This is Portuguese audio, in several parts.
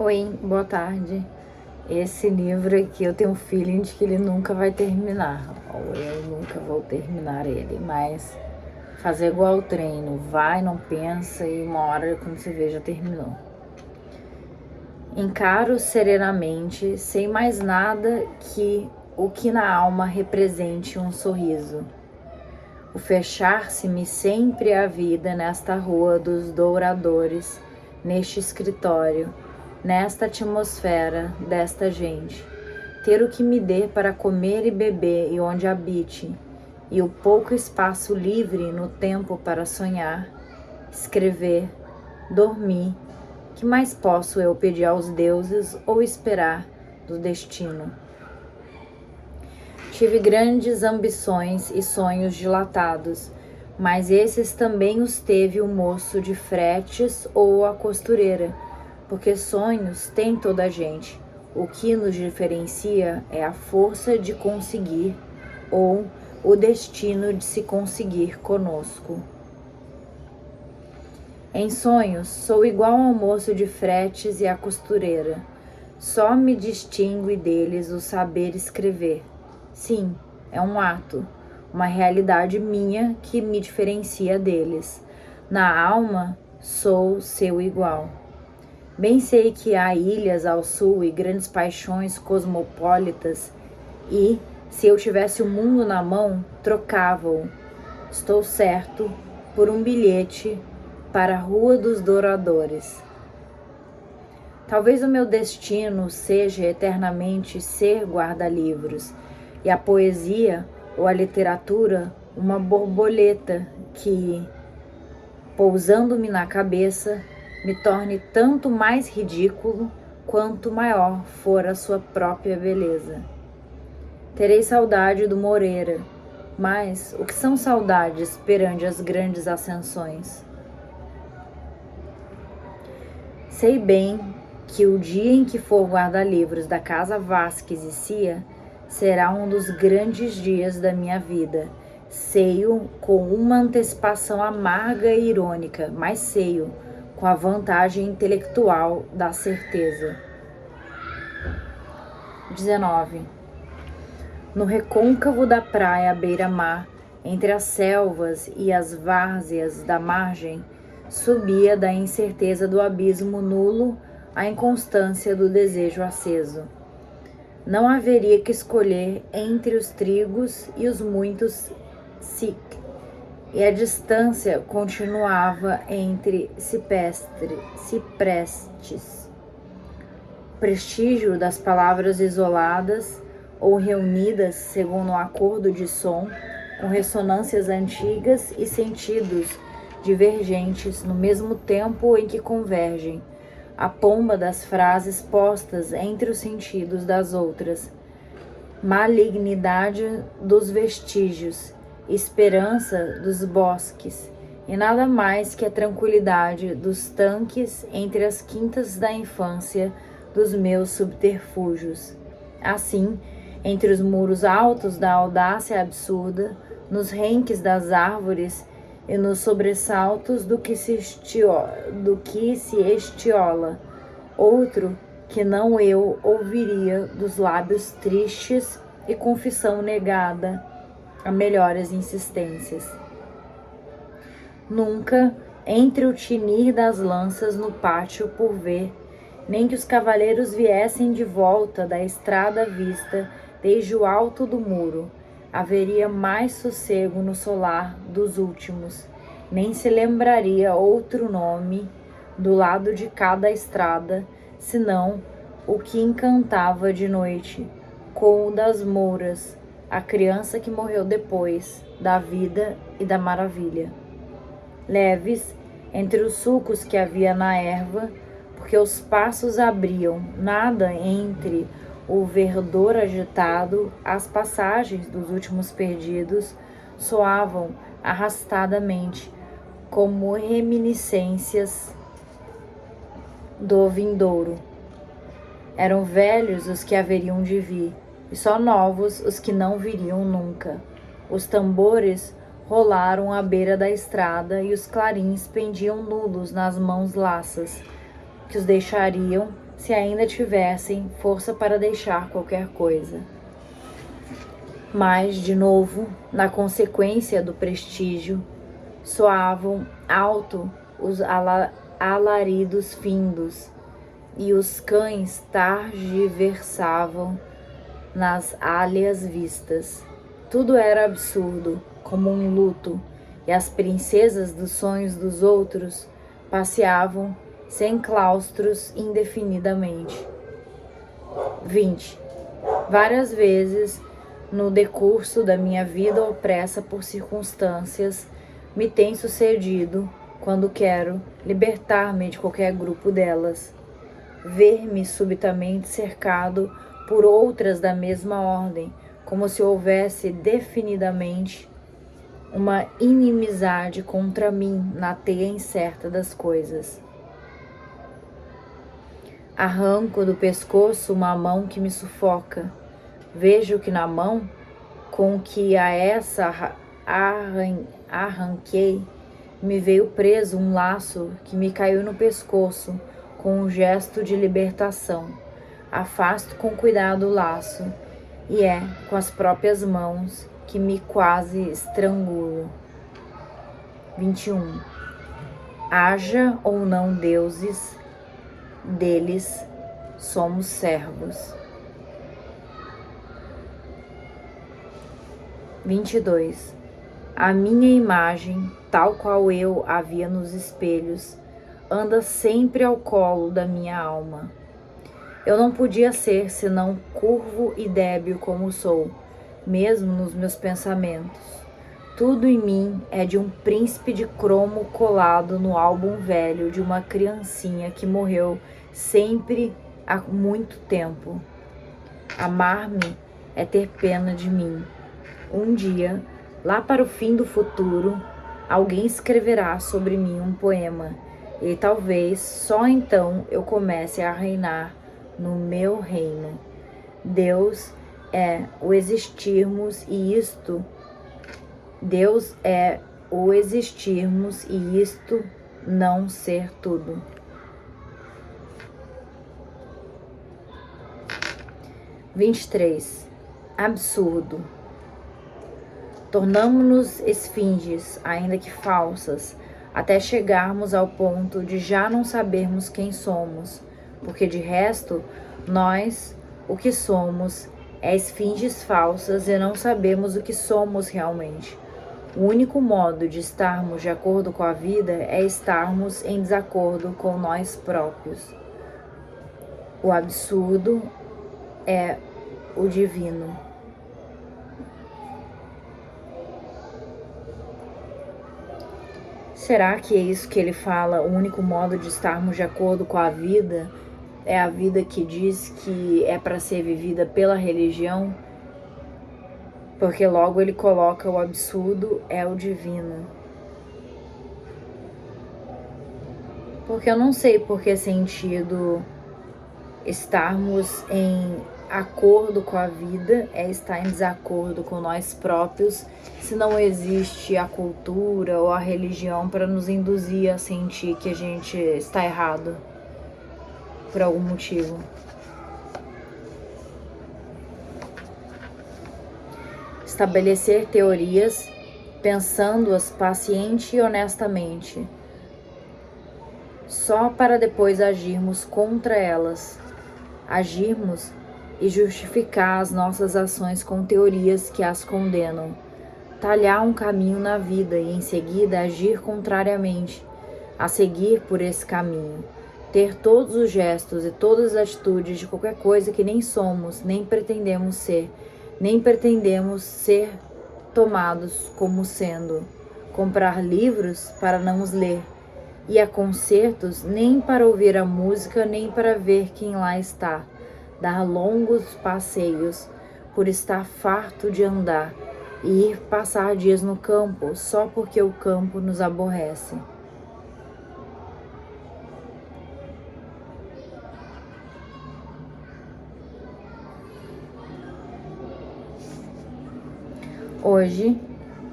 Oi, boa tarde. Esse livro aqui eu tenho um feeling de que ele nunca vai terminar, ou eu nunca vou terminar ele, mas fazer igual o treino, vai, não pensa e uma hora quando você vê já terminou. Encaro serenamente, sem mais nada que o que na alma represente um sorriso. O fechar-se-me sempre a vida nesta rua dos douradores, neste escritório, nesta atmosfera desta gente. Ter o que me dê para comer e beber e onde habite, e o pouco espaço livre no tempo para sonhar, escrever, dormir. Que mais posso eu pedir aos deuses ou esperar do destino? Tive grandes ambições e sonhos dilatados, mas esses também os teve o moço de fretes ou a costureira, porque sonhos tem toda a gente. O que nos diferencia é a força de conseguir ou o destino de se conseguir conosco. Em sonhos, sou igual ao moço de fretes e à costureira. Só me distingue deles o saber escrever. Sim, é um ato, uma realidade minha que me diferencia deles. Na alma, sou seu igual. Bem sei que há ilhas ao sul e grandes paixões cosmopolitas, e, se eu tivesse o mundo na mão, trocava-o, estou certo, por um bilhete para a Rua dos Douradores. Talvez o meu destino seja eternamente ser guarda-livros, e a poesia ou a literatura uma borboleta que, pousando-me na cabeça, me torne tanto mais ridículo quanto maior for a sua própria beleza. Terei saudade do Moreira, mas o que são saudades perante as grandes ascensões? Sei bem que o dia em que for guarda-livros da Casa Vasques e Cia será um dos grandes dias da minha vida. Sei-o com uma antecipação amarga e irônica, mas sei-o com a vantagem intelectual da certeza. 19. No recôncavo da praia à beira-mar, entre as selvas e as várzeas da margem, subia da incerteza do abismo nulo a inconstância do desejo aceso. Não haveria que escolher entre os trigos e os muitos sic, e a distância continuava entre ciprestes. O prestígio das palavras isoladas ou reunidas segundo um acordo de som, com ressonâncias antigas e sentidos divergentes no mesmo tempo em que convergem, a pomba das frases postas entre os sentidos das outras, malignidade dos vestígios, esperança dos bosques, e nada mais que a tranquilidade dos tanques entre as quintas da infância dos meus subterfúgios. Assim, entre os muros altos da audácia absurda, nos renques das árvores e nos sobressaltos do que se estiola, outro que não eu ouviria dos lábios tristes e confissão negada a melhores insistências. Nunca, entre o tinir das lanças no pátio por ver, nem que os cavaleiros viessem de volta da estrada vista desde o alto do muro, haveria mais sossego no solar dos últimos, nem se lembraria outro nome do lado de cada estrada, senão o que encantava de noite, com o das mouras, a criança que morreu depois da vida e da maravilha. Leves, entre os sulcos que havia na erva, porque os passos abriam, nada entre o verdor agitado, as passagens dos últimos perdidos soavam arrastadamente, como reminiscências do vindouro. Eram velhos os que haveriam de vir, e só novos os que não viriam nunca. Os tambores rolaram à beira da estrada e os clarins pendiam nulos nas mãos laças, que os deixariam se ainda tivessem força para deixar qualquer coisa. Mas, de novo, na consequência do prestígio, soavam alto os alaridos findos, e os cães targiversavam nas alheias vistas. Tudo era absurdo, como um luto, e as princesas dos sonhos dos outros passeavam sem claustros indefinidamente. 20. Várias vezes, no decurso da minha vida opressa por circunstâncias, me tem sucedido, quando quero libertar-me de qualquer grupo delas, ver-me subitamente cercado por outras da mesma ordem, como se houvesse definidamente uma inimizade contra mim na teia incerta das coisas. Arranco do pescoço uma mão que me sufoca. Vejo que na mão com que a essa arranquei, me veio preso um laço que me caiu no pescoço com um gesto de libertação. Afasto com cuidado o laço, e é com as próprias mãos que me quase estrangulo. 21. Haja ou não deuses, deles somos servos. 22. A minha imagem, tal qual eu a via nos espelhos, anda sempre ao colo da minha alma. Eu não podia ser senão curvo e débil como sou, mesmo nos meus pensamentos. Tudo em mim é de um príncipe de cromo colado no álbum velho de uma criancinha que morreu sempre há muito tempo. Amar-me é ter pena de mim. Um dia, lá para o fim do futuro, alguém escreverá sobre mim um poema, e talvez só então eu comece a reinar no meu reino. Deus é o existirmos e isto não ser tudo. 23. Absurdo. Tornamo-nos esfinges, ainda que falsas, até chegarmos ao ponto de já não sabermos quem somos, porque de resto, nós, o que somos, é esfinges falsas e não sabemos o que somos realmente. O único modo de estarmos de acordo com a vida é estarmos em desacordo com nós próprios. O absurdo é o divino. Será que é isso que ele fala? O único modo de estarmos de acordo com a vida é a vida que diz que é para ser vivida pela religião? Porque logo ele coloca o absurdo é o divino. Porque eu não sei por que sentido estarmos em acordo com a vida é estar em desacordo com nós próprios, se não existe a cultura ou a religião para nos induzir a sentir que a gente está errado por algum motivo. Estabelecer teorias, pensando-as paciente e honestamente, só para depois agirmos contra elas. Agirmos e justificar as nossas ações com teorias que as condenam. Talhar um caminho na vida e em seguida agir contrariamente, a seguir por esse caminho. Ter todos os gestos e todas as atitudes de qualquer coisa que nem somos, nem pretendemos ser tomados como sendo. Comprar livros para não os ler, e a concertos nem para ouvir a música, nem para ver quem lá está. Dar longos passeios por estar farto de andar e ir passar dias no campo só porque o campo nos aborrece. Hoje,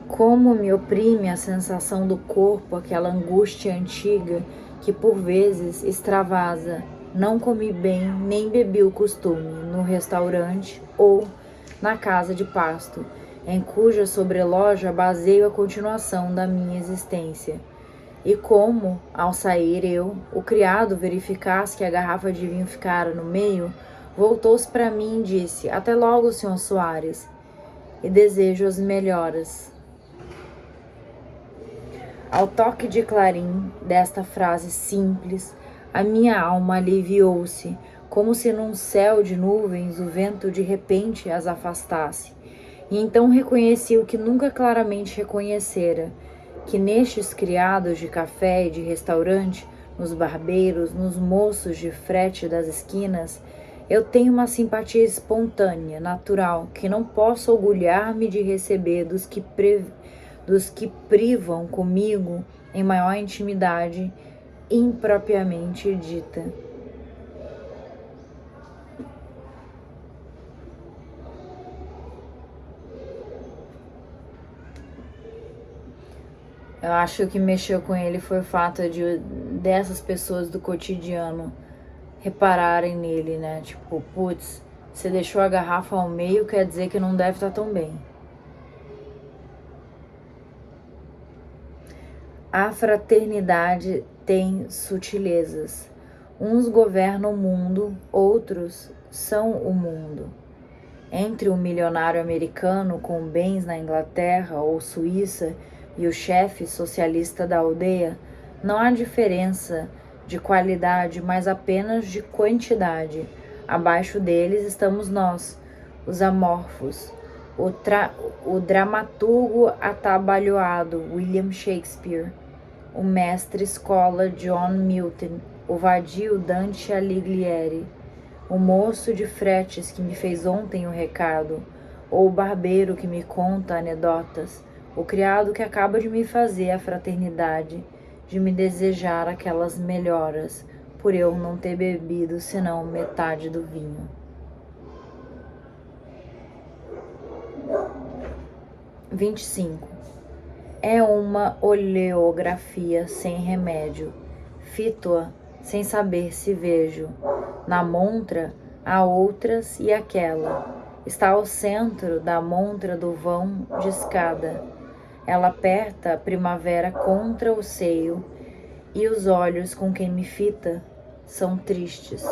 como me oprime a sensação do corpo, aquela angústia antiga que por vezes extravasa Não comi bem, nem bebi o costume, no restaurante ou na casa de pasto, em cuja sobreloja baseio a continuação da minha existência. E como, ao sair o criado, verificasse que a garrafa de vinho ficara no meio, voltou-se para mim e disse: Até logo, Sr. Soares, e desejo as melhoras. Ao toque de clarim desta frase simples, a minha alma aliviou-se, como se num céu de nuvens o vento de repente as afastasse. E então reconheci o que nunca claramente reconhecera, que nestes criados de café e de restaurante, nos barbeiros, nos moços de frete das esquinas, eu tenho uma simpatia espontânea, natural, que não posso orgulhar-me de receber dos que privam comigo em maior intimidade impropriamente dita. Eu acho que o que mexeu com ele foi o fato dessas pessoas do cotidiano repararem nele, né? Tipo, putz, você deixou a garrafa ao meio, quer dizer que não deve estar tão bem. A fraternidade tem sutilezas. Uns governam o mundo, outros são o mundo. Entre o milionário americano com bens na Inglaterra ou Suíça e o chefe socialista da aldeia, não há diferença de qualidade, mas apenas de quantidade. Abaixo deles estamos nós, os amorfos, o dramaturgo atabalhoado William Shakespeare, o mestre-escola John Milton, o vadio Dante Alighieri, o moço de fretes que me fez ontem o recado, ou o barbeiro que me conta anedotas, o criado que acaba de me fazer a fraternidade, de me desejar aquelas melhoras, por eu não ter bebido senão metade do vinho. 25. É uma oleografia sem remédio, fito-a sem saber se vejo. Na montra há outras e aquela. Está ao centro da montra do vão de escada. Ela aperta a primavera contra o seio e os olhos com quem me fita são tristes.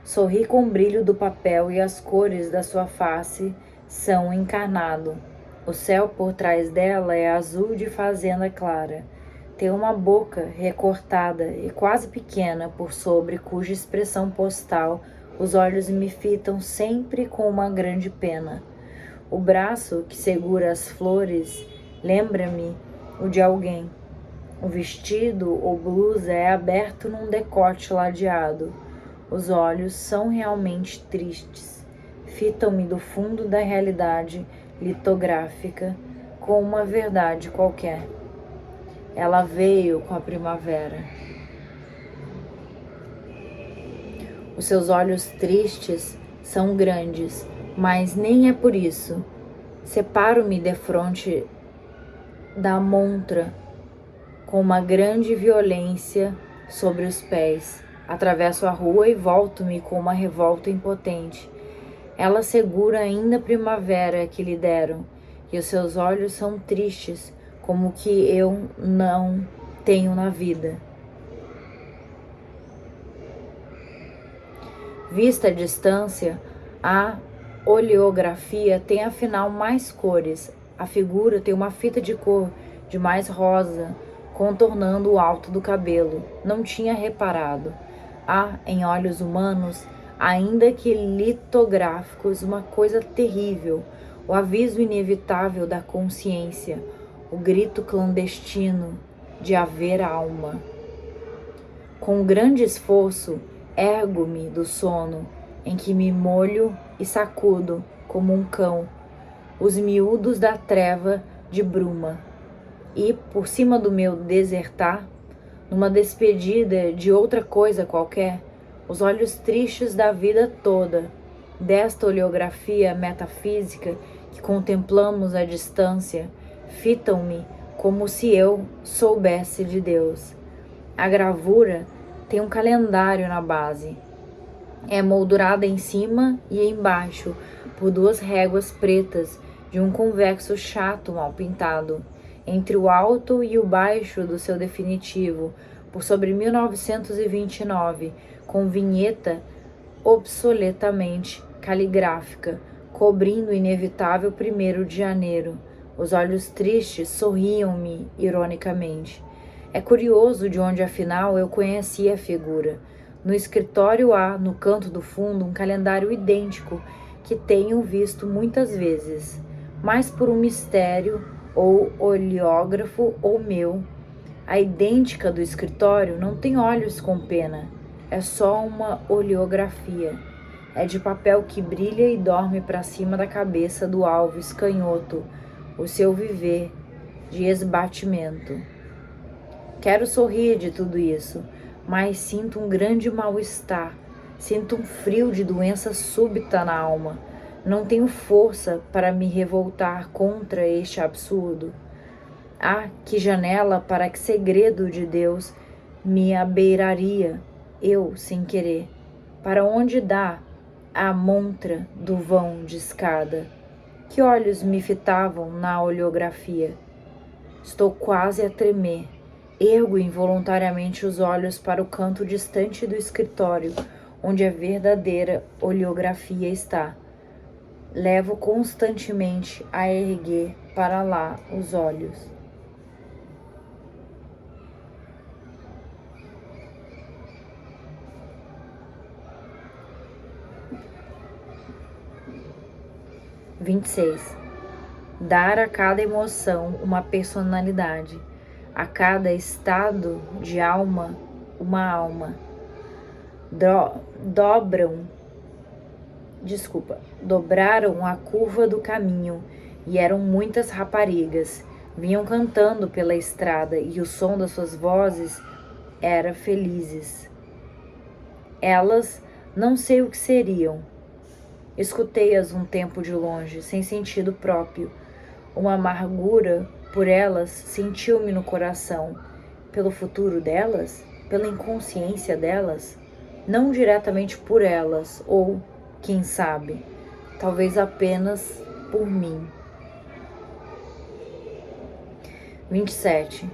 Sorri com o brilho do papel e as cores da sua face são encarnado. O céu por trás dela é azul de fazenda clara. Tem uma boca recortada e quase pequena por sobre, cuja expressão postal os olhos me fitam sempre com uma grande pena. O braço que segura as flores lembra-me o de alguém. O vestido ou blusa é aberto num decote ladeado. Os olhos são realmente tristes. Fitam-me do fundo da realidade litográfica com uma verdade qualquer. Ela veio com a primavera. Os seus olhos tristes são grandes, mas nem é por isso. Separo-me defronte da montra com uma grande violência sobre os pés. Atravesso a rua e volto-me com uma revolta impotente. Ela segura ainda a primavera que lhe deram, e os seus olhos são tristes, como o que eu não tenho na vida. Vista à distância, a oleografia tem afinal mais cores. A figura tem uma fita de cor de mais rosa, contornando o alto do cabelo. Não tinha reparado. Há, em olhos humanos, ainda que litográficos, uma coisa terrível, o aviso inevitável da consciência, o grito clandestino de haver alma. Com grande esforço, ergo-me do sono, em que me molho e sacudo, como um cão, os miúdos da treva de bruma, e, por cima do meu desertar, numa despedida de outra coisa qualquer, Os olhos tristes da vida toda, desta oleografia metafísica que contemplamos à distância, fitam-me como se eu soubesse de Deus. A gravura tem um calendário na base. É moldurada em cima e embaixo por 2 réguas pretas de um convexo chato mal pintado, entre o alto e o baixo do seu definitivo, por sobre 1929, com vinheta obsoletamente caligráfica, cobrindo o inevitável 1º de janeiro. Os olhos tristes sorriam-me ironicamente. É curioso de onde, afinal, eu conhecia a figura. No escritório há, no canto do fundo, um calendário idêntico que tenho visto muitas vezes, mais por um mistério, ou oleógrafo, ou meu. A idêntica do escritório não tem olhos com pena, é só uma oleografia. É de papel que brilha e dorme para cima da cabeça do alvo escanhoto, o seu viver de esbatimento. Quero sorrir de tudo isso, mas sinto um grande mal-estar, sinto um frio de doença súbita na alma. Não tenho força para me revoltar contra este absurdo. Ah, que janela para que segredo de Deus me abeiraria, eu sem querer. Para onde dá a montra do vão de escada? Que olhos me fitavam na oleografia? Estou quase a tremer. Ergo involuntariamente os olhos para o canto distante do escritório, onde a verdadeira oleografia está. Levo constantemente a erguer para lá os olhos. (26) Dar a cada emoção uma personalidade, a cada estado de alma uma alma. Dobraram a curva do caminho e eram muitas raparigas. Vinham cantando pela estrada e o som das suas vozes era felizes. Elas não sei o que seriam. Escutei-as um tempo de longe, sem sentido próprio. Uma amargura por elas sentiu-me no coração. Pelo futuro delas? Pela inconsciência delas? Não diretamente por elas, ou, quem sabe, talvez apenas por mim. 27.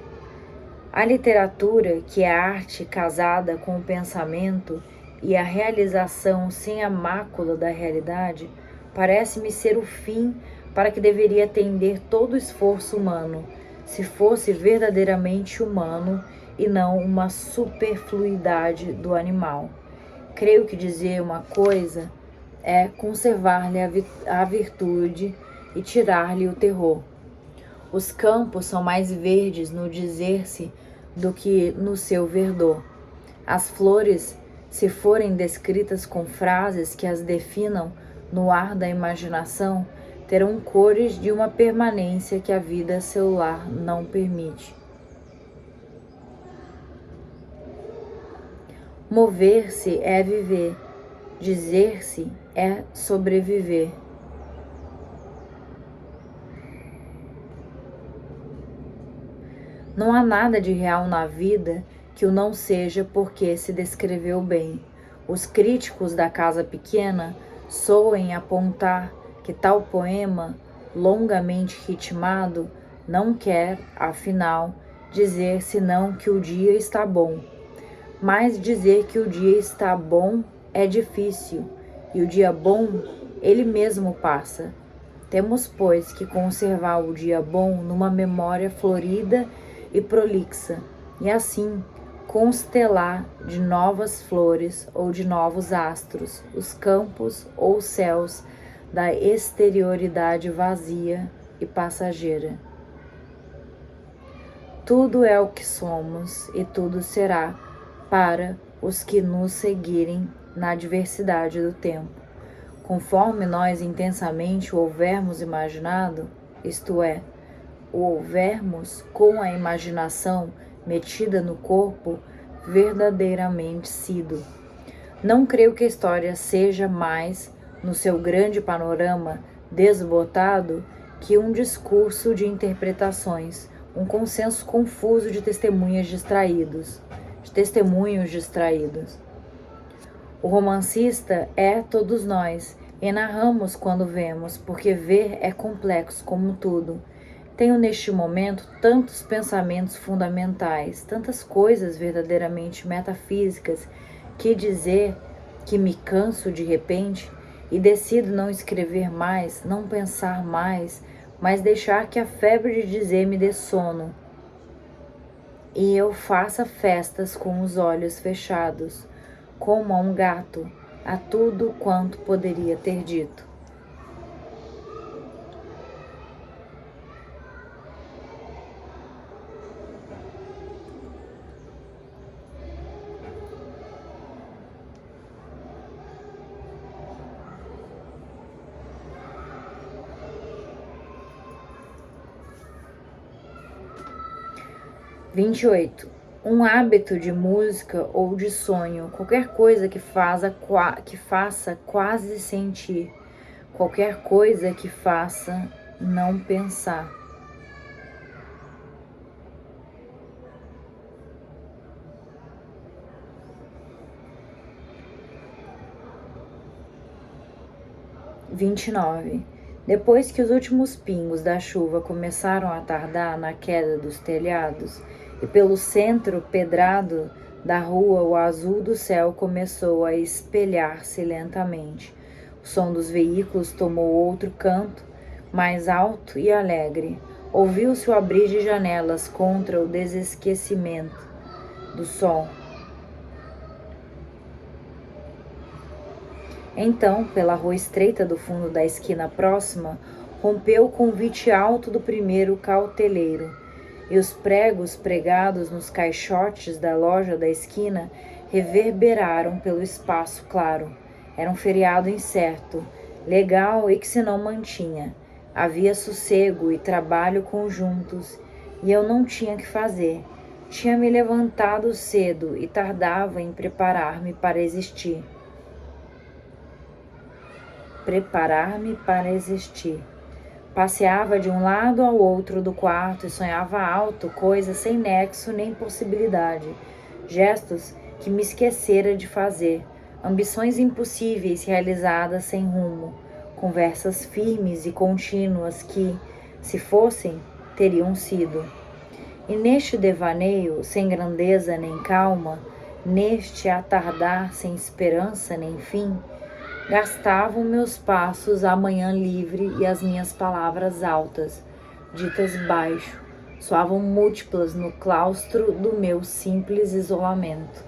A literatura, que é a arte casada com o pensamento e a realização sem a mácula da realidade, parece-me ser o fim para que deveria tender todo o esforço humano, se fosse verdadeiramente humano e não uma superfluidade do animal. Creio que dizer uma coisa é conservar-lhe a virtude e tirar-lhe o terror. Os campos são mais verdes no dizer-se do que no seu verdor. As flores, se forem descritas com frases que as definam no ar da imaginação, terão cores de uma permanência que a vida celular não permite. Mover-se é viver, dizer-se é sobreviver. Não há nada de real na vida que o não seja porque se descreveu bem. Os críticos da casa pequena soem apontar que tal poema, longamente ritmado, não quer, afinal, dizer senão que o dia está bom. Mas dizer que o dia está bom é difícil, e o dia bom, ele mesmo passa. Temos, pois, que conservar o dia bom numa memória florida e prolixa, e assim constelar de novas flores ou de novos astros os campos ou céus da exterioridade vazia e passageira. Tudo é o que somos e tudo será para os que nos seguirem na diversidade do tempo. Conforme nós intensamente o houvermos imaginado, isto é, o houvermos com a imaginação metida no corpo verdadeiramente sido. Não creio que a história seja mais, no seu grande panorama desbotado, que um discurso de interpretações, um consenso confuso de testemunhos distraídos. O romancista é todos nós, e narramos quando vemos, porque ver é complexo como tudo. Tenho neste momento tantos pensamentos fundamentais, tantas coisas verdadeiramente metafísicas que dizer que me canso de repente e decido não escrever mais, não pensar mais, mas deixar que a febre de dizer me dê sono. E eu faça festas com os olhos fechados, como a um gato, a tudo quanto poderia ter dito. Vinte e oito. Um hábito de música ou de sonho, qualquer coisa que faça quase sentir, qualquer coisa que faça não pensar. Vinte e nove. Depois que os últimos pingos da chuva começaram a tardar na queda dos telhados, e pelo centro pedrado da rua o azul do céu começou a espelhar-se lentamente. O som dos veículos tomou outro canto, mais alto e alegre. Ouviu-se o abrir de janelas contra o desesquecimento do sol. Então, pela rua estreita do fundo da esquina próxima, rompeu o convite alto do primeiro cauteleiro, e os pregos pregados nos caixotes da loja da esquina reverberaram pelo espaço claro. Era um feriado incerto, legal e que se não mantinha. Havia sossego e trabalho conjuntos, e eu não tinha que fazer. Tinha me levantado cedo e tardava em preparar-me para existir. Passeava de um lado ao outro do quarto e sonhava alto coisas sem nexo nem possibilidade, gestos que me esquecera de fazer, ambições impossíveis realizadas sem rumo, conversas firmes e contínuas que, se fossem, teriam sido. E neste devaneio, sem grandeza nem calma, neste atardar sem esperança nem fim, gastavam meus passos a manhã livre e as minhas palavras altas, ditas baixo, soavam múltiplas no claustro do meu simples isolamento.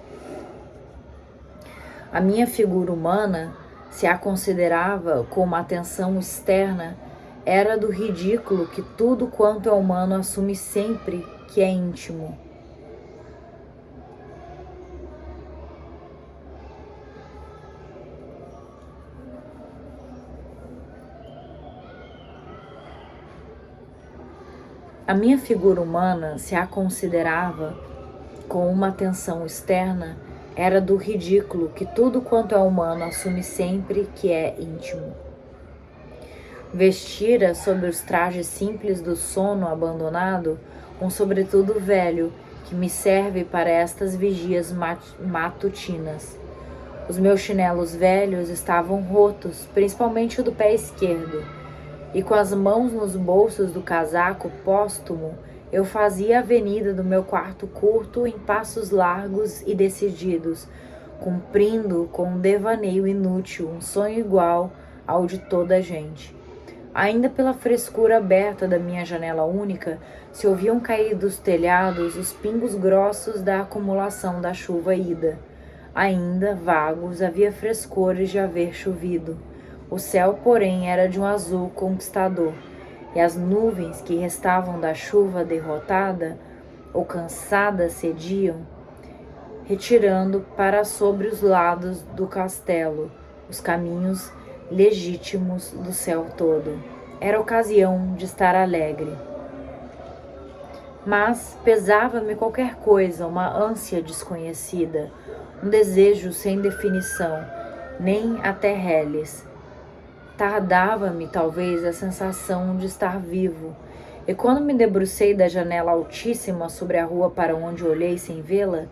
A minha figura humana, se a considerava como atenção externa, era do ridículo que tudo quanto é humano assume sempre que é íntimo. A minha figura humana, se a considerava com uma atenção externa, era do ridículo que tudo quanto é humano assume sempre que é íntimo. Vestira sob os trajes simples do sono abandonado um sobretudo velho que me serve para estas vigias matutinas. Os meus chinelos velhos estavam rotos, principalmente o do pé esquerdo, e com as mãos nos bolsos do casaco póstumo, eu fazia a avenida do meu quarto curto em passos largos e decididos, cumprindo com um devaneio inútil um sonho igual ao de toda a gente. Ainda pela frescura aberta da minha janela única, se ouviam cair dos telhados os pingos grossos da acumulação da chuva ida. Ainda, vagos, havia frescores de haver chovido. O céu, porém, era de um azul conquistador, e as nuvens que restavam da chuva derrotada ou cansada cediam, retirando para sobre os lados do castelo os caminhos legítimos do céu todo. Era ocasião de estar alegre. Mas pesava-me qualquer coisa, uma ânsia desconhecida, um desejo sem definição, nem até reles. Tardava-me, talvez, a sensação de estar vivo, e quando me debrucei da janela altíssima sobre a rua para onde olhei sem vê-la,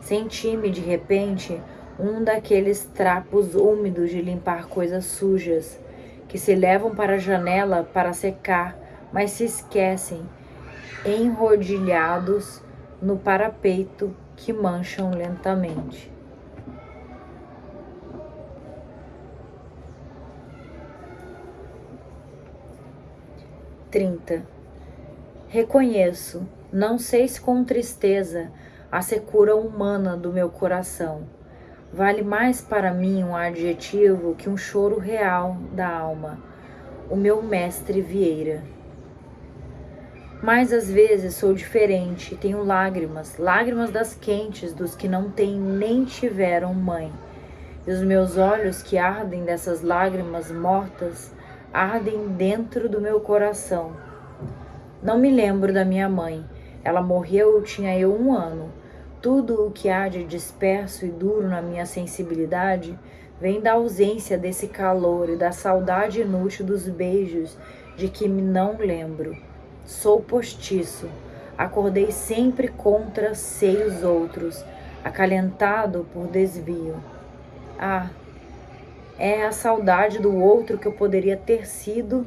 senti-me, de repente, um daqueles trapos úmidos de limpar coisas sujas, que se levam para a janela para secar, mas se esquecem, enrodilhados no parapeito, que mancham lentamente. Reconheço, não sei se com tristeza, a secura humana do meu coração. Vale mais para mim um adjetivo que um choro real da alma. O meu mestre Vieira. Mas às vezes sou diferente, tenho lágrimas, lágrimas das quentes, dos que não têm nem tiveram mãe. E os meus olhos que ardem dessas lágrimas mortas, ardem dentro do meu coração. Não me lembro da minha mãe. Ela morreu, tinha eu 1 ano. Tudo o que há de disperso e duro na minha sensibilidade vem da ausência desse calor e da saudade inútil dos beijos de que me não lembro. Sou postiço. Acordei sempre contra seios outros, acalentado por desvio. Ah, é a saudade do outro que eu poderia ter sido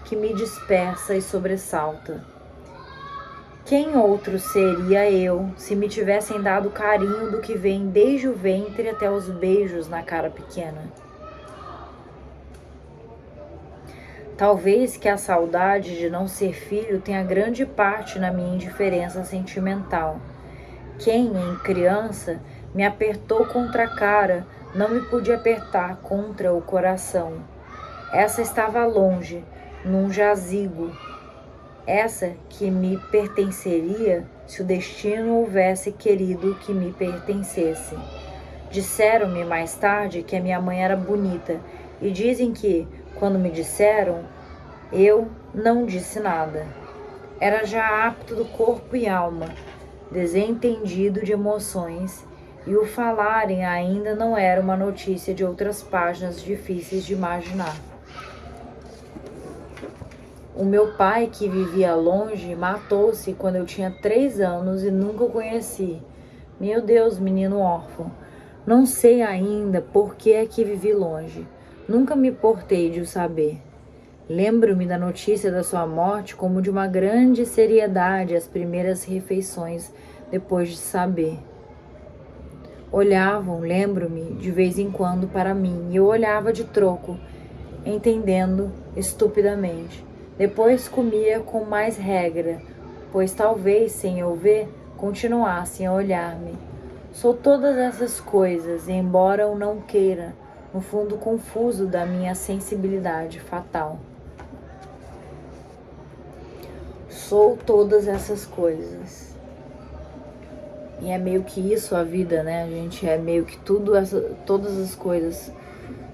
que me dispersa e sobressalta. Quem outro seria eu se me tivessem dado carinho do que vem desde o ventre até os beijos na cara pequena? Talvez que a saudade de não ser filho tenha grande parte na minha indiferença sentimental. Quem, em criança, me apertou contra a cara, não me podia apertar contra o coração. Essa estava longe, num jazigo. Essa que me pertenceria se o destino houvesse querido que me pertencesse. Disseram-me mais tarde que a minha mãe era bonita, e dizem que, quando me disseram, eu não disse nada. Era já apto do corpo e alma, desentendido de emoções, e o falarem ainda não era uma notícia de outras páginas difíceis de imaginar. O meu pai, que vivia longe, matou-se quando eu tinha 3 anos e nunca o conheci. Meu Deus, menino órfão. Não sei ainda por que é que vivi longe. Nunca me importei de o saber. Lembro-me da notícia da sua morte como de uma grande seriedade às primeiras refeições depois de saber. Olhavam, lembro-me, de vez em quando para mim, e eu olhava de troco, entendendo estupidamente. Depois comia com mais regra, pois talvez, sem eu ver, continuassem a olhar-me. Sou todas essas coisas, embora eu não queira, no fundo confuso da minha sensibilidade fatal. Sou todas essas coisas. E é meio que isso a vida, né? A gente é meio que todas as coisas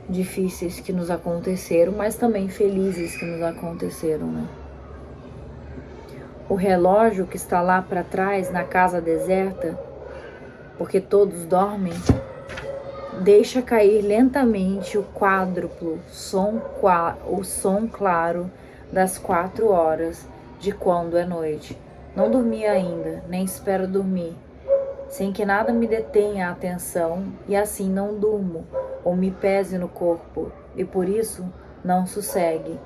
difíceis que nos aconteceram, mas também felizes que nos aconteceram, né? O relógio que está lá para trás, na casa deserta, porque todos dormem, deixa cair lentamente o quádruplo, o som claro das 4 horas de quando é noite. Não dormi ainda, nem espero dormir, sem que nada me detenha a atenção, e assim não durmo, ou me pese no corpo, e por isso não sossegue.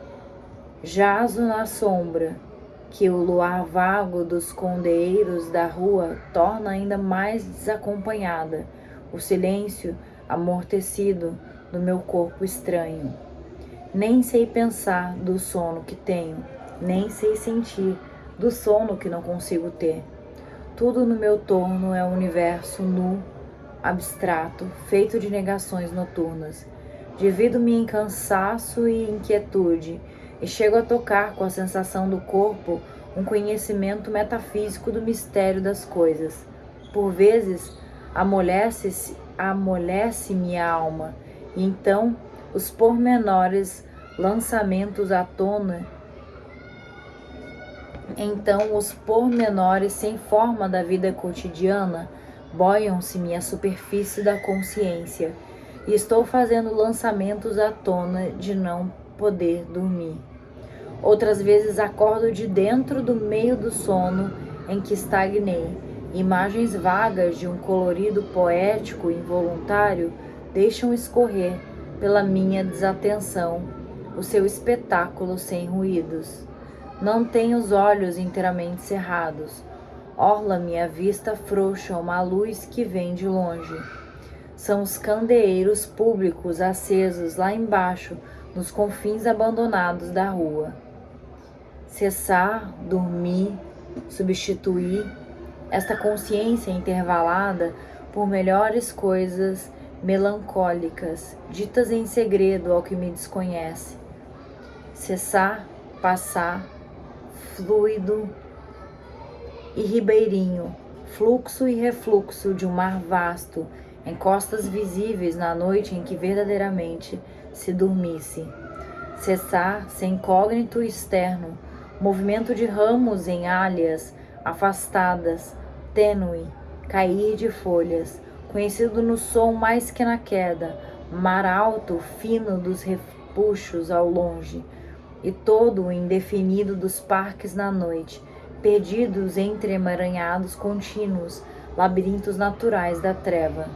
Jazo na sombra, que o luar vago dos candeeiros da rua torna ainda mais desacompanhada, o silêncio amortecido do meu corpo estranho. Nem sei pensar do sono que tenho, nem sei sentir do sono que não consigo ter. Tudo no meu torno é um universo nu, abstrato, feito de negações noturnas. Divido-me em cansaço e inquietude, e chego a tocar com a sensação do corpo um conhecimento metafísico do mistério das coisas. Por vezes, amolece-me a alma, e então os pormenores lançamentos à tona, sem forma da vida cotidiana boiam-se-me a superfície da consciência, e estou fazendo lançamentos à tona de não poder dormir. Outras vezes acordo de dentro do meio do sono em que estagnei. Imagens vagas de um colorido poético involuntário deixam escorrer pela minha desatenção o seu espetáculo sem ruídos. Não tenho os olhos inteiramente cerrados. Orla-me a vista frouxa uma luz que vem de longe. São os candeeiros públicos acesos lá embaixo, nos confins abandonados da rua. Cessar, dormir, substituir esta consciência intervalada por melhores coisas melancólicas, ditas em segredo ao que me desconhece. Cessar, passar, fluido e ribeirinho, fluxo e refluxo de um mar vasto, em costas visíveis na noite em que verdadeiramente se dormisse. Cessar, sem incógnito externo, movimento de ramos em alhas afastadas, tênue, cair de folhas, conhecido no som mais que na queda, mar alto, fino dos repuxos ao longe, e todo o indefinido dos parques na noite, perdidos entre emaranhados contínuos, labirintos naturais da treva.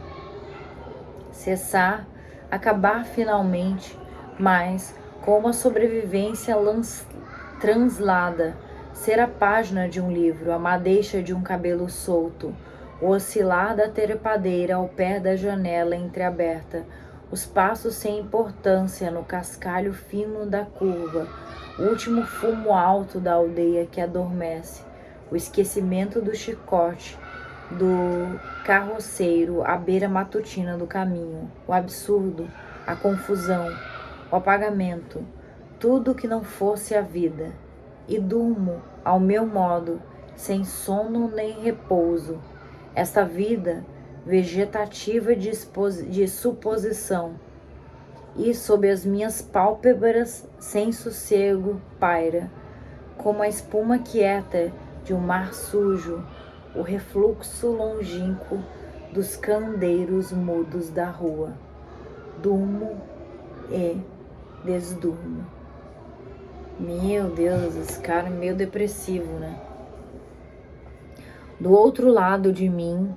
Cessar, acabar finalmente, mas com uma sobrevivência translada, ser a página de um livro, a madeixa de um cabelo solto, o oscilar da trepadeira ao pé da janela entreaberta, os passos sem importância no cascalho fino da curva, o último fumo alto da aldeia que adormece, o esquecimento do chicote, do carroceiro à beira matutina do caminho, o absurdo, a confusão, o apagamento, tudo que não fosse a vida, e durmo ao meu modo, sem sono nem repouso, esta vida vegetativa de suposição, e sob as minhas pálpebras sem sossego paira, como a espuma quieta de um mar sujo, o refluxo longínquo dos candeiros mudos da rua. Durmo e desdurmo. Meu Deus, esse cara é meio depressivo, né? Do outro lado de mim,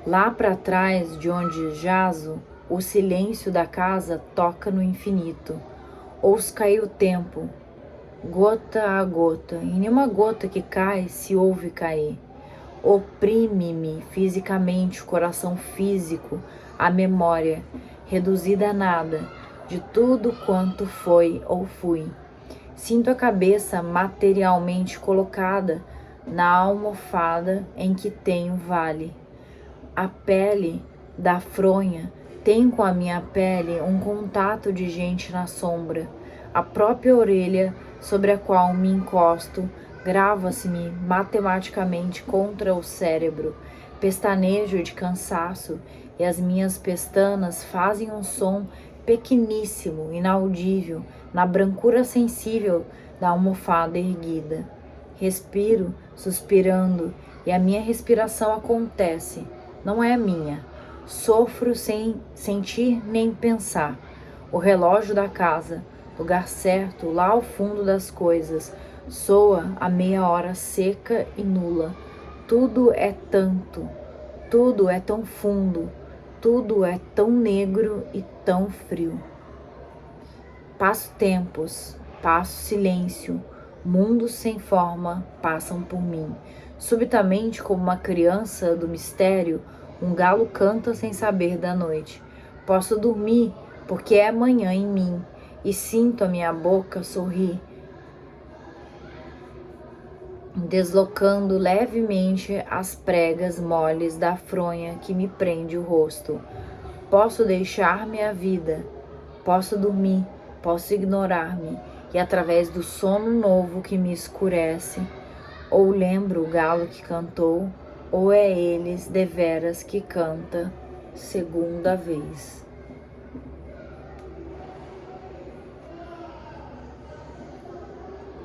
lá para trás de onde jazo, o silêncio da casa toca no infinito. Ouço cair o tempo, gota a gota, e nenhuma gota que cai se ouve cair. Oprime-me fisicamente o coração físico, a memória, reduzida a nada, de tudo quanto foi ou fui. Sinto a cabeça materialmente colocada na almofada em que tenho vale. A pele da fronha tem com a minha pele um contato de gente na sombra. A própria orelha sobre a qual me encosto grava-se-me matematicamente contra o cérebro. Pestanejo de cansaço e as minhas pestanas fazem um som pequeníssimo, inaudível, na brancura sensível da almofada erguida. Respiro, suspirando, e a minha respiração acontece, não é minha. Sofro sem sentir nem pensar. O relógio da casa, lugar certo, lá ao fundo das coisas, soa a meia hora seca e nula. Tudo é tanto, tudo é tão fundo, tudo é tão negro e tão frio. Passo tempos, passo silêncio, mundos sem forma passam por mim. Subitamente, como uma criança do mistério, um galo canta sem saber da noite. Posso dormir, porque é manhã em mim, e sinto a minha boca sorrir, deslocando levemente as pregas moles da fronha que me prende o rosto. Posso deixar-me a vida, posso dormir, posso ignorar-me, e através do sono novo que me escurece, ou lembro o galo que cantou, ou é eles deveras que canta segunda vez.